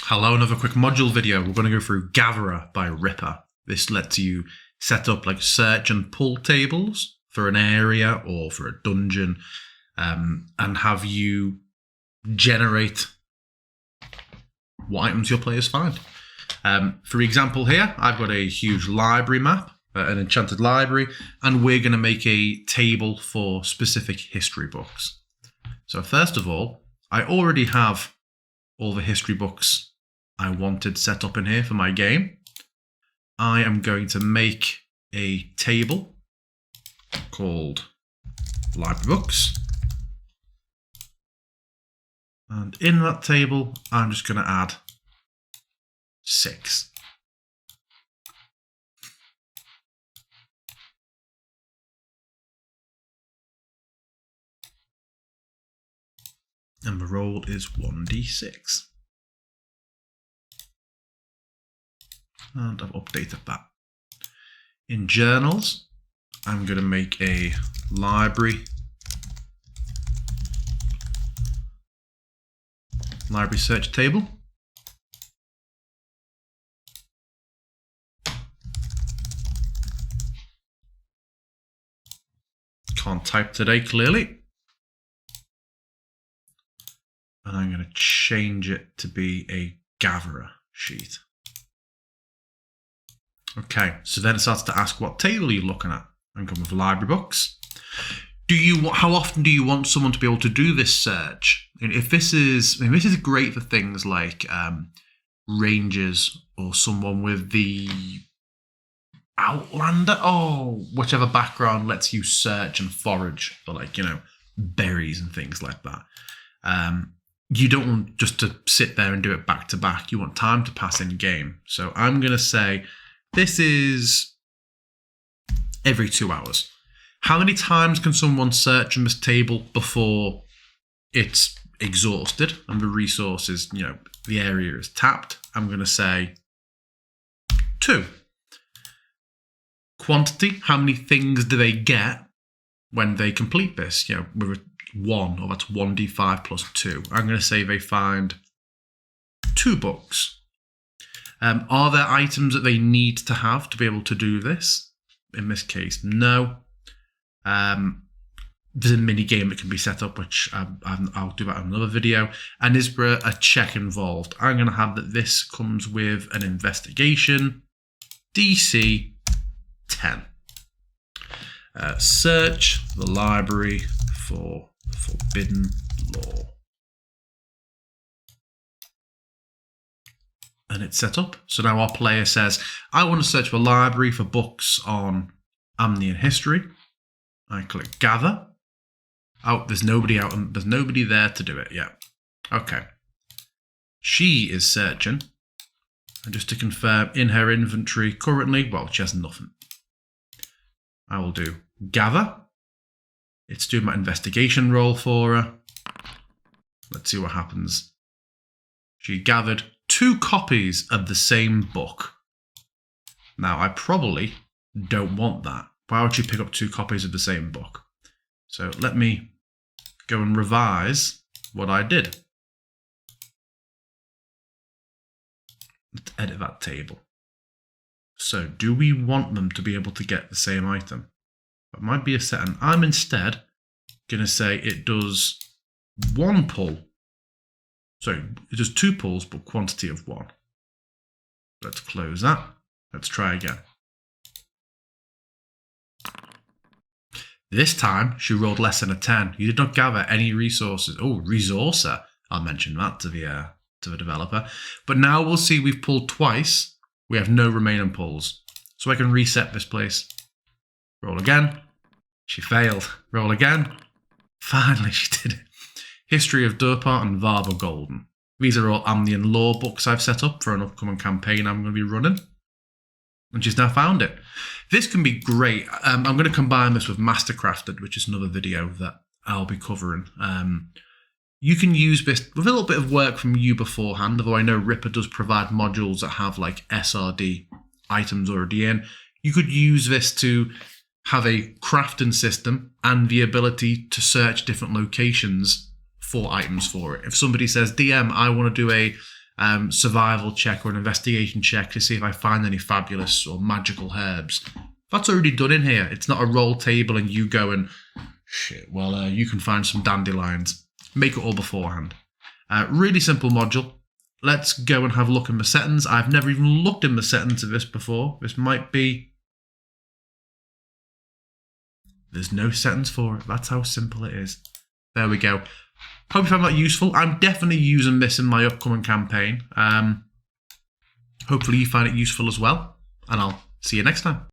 Hello, another quick module video. We're going to go through Gatherer by Ripper. This lets you set up like search and pull tables for an area or for a dungeon, and have you generate what items your players find. For example here, I've got a huge library map, an enchanted library, and we're going to make a table for specific history books. So first of all, I already have all the history books I wanted set up in here for my game. I am going to make a table called library books. And in that table, I'm just going to add 6. And the roll is 1d6. And I've updated that. In journals, I'm going to make a library search table. Can't type today, clearly. And I'm going to change it to be a gatherer sheet. Okay, so then it starts to ask what table are you looking at? I'm going with library books. How often do you want someone to be able to do this search? And if this is great for things like rangers or someone with the Outlander, whichever background lets you search and forage for, like, berries and things like that. You don't want just to sit there and do it back to back. You want time to pass in game. So I'm going to say this is every 2 hours. How many times can someone search on this table before it's exhausted and the resources, the area is tapped? I'm going to say 2. Quantity, how many things do they get when they complete this? With a 1, or that's 1d5 plus 2. I'm going to say they find 2 books. Are there items that they need to have to be able to do this? In this case, no. There's a mini game that can be set up, which I'll do that in another video. And is there a check involved? I'm going to have that this comes with an investigation, DC 10. Search the library for forbidden lore. And it's set up. So now our player says, I want to search the library for books on Amnian history. I click gather. Oh, there's nobody out, and there's nobody there to do it yet. Okay. She is searching. And just to confirm, in her inventory currently, well, she has nothing. I will do gather. It's doing my investigation roll for her. Let's see what happens. She gathered 2 copies of the same book. Now, I probably don't want that. Why would you pick up 2 copies of the same book? So let me go and revise what I did. Let's edit that table. So do we want them to be able to get the same item? That might be a setting. I'm instead going to say it does 1 pull. Sorry, it does 2 pulls, but quantity of 1. Let's close that. Let's try again. This time, she rolled less than a 10. You did not gather any resources. Oh, resourcer. I'll mention that to the developer. But now we'll see we've pulled twice. We have no remaining pulls. So I can reset this place. Roll again. She failed. Roll again. Finally, she did it. History of Durpart and Varber Golden. These are all Amnian lore books I've set up for an upcoming campaign I'm going to be running. And she's now found it. This can be great. I'm going to combine this with Mastercrafted, which is another video that I'll be covering. You can use this with a little bit of work from you beforehand, although I know Ripper does provide modules that have like SRD items already in. You could use this to have a crafting system and the ability to search different locations for items for it. If somebody says, DM, I want to do survival check or an investigation check to see if I find any fabulous or magical herbs. That's already done in here. It's not a roll table and you go and, shit, well, you can find some dandelions. Make it all beforehand. Really simple module. Let's go and have a look in the settings. I've never even looked in the settings of this before. This might be... There's no settings for it. That's how simple it is. There we go. Hope you found that useful. I'm definitely using this in my upcoming campaign. Hopefully you find it useful as well. And I'll see you next time.